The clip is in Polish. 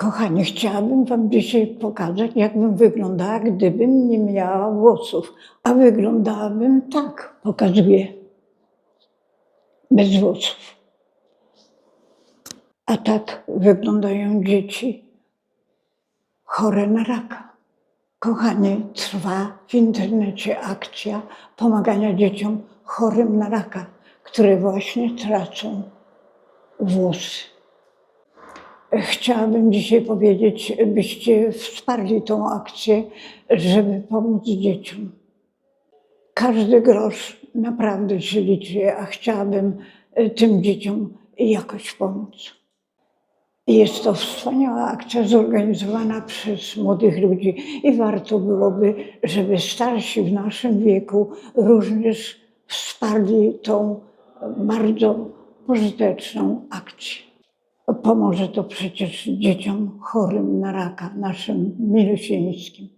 Kochani, chciałabym wam dzisiaj pokazać, jakbym wyglądała, gdybym nie miała włosów. A wyglądałabym tak, pokazuję, bez włosów. A tak wyglądają dzieci chore na raka. Kochani, trwa w internecie akcja pomagania dzieciom chorym na raka, które właśnie tracą włosy. Chciałabym dzisiaj powiedzieć, byście wsparli tą akcję, żeby pomóc dzieciom. Każdy grosz naprawdę się liczy, a chciałabym tym dzieciom jakoś pomóc. Jest to wspaniała akcja zorganizowana przez młodych ludzi i warto byłoby, żeby starsi w naszym wieku również wsparli tą bardzo pożyteczną akcję. Pomoże to przecież dzieciom chorym na raka, naszym milusieńskim.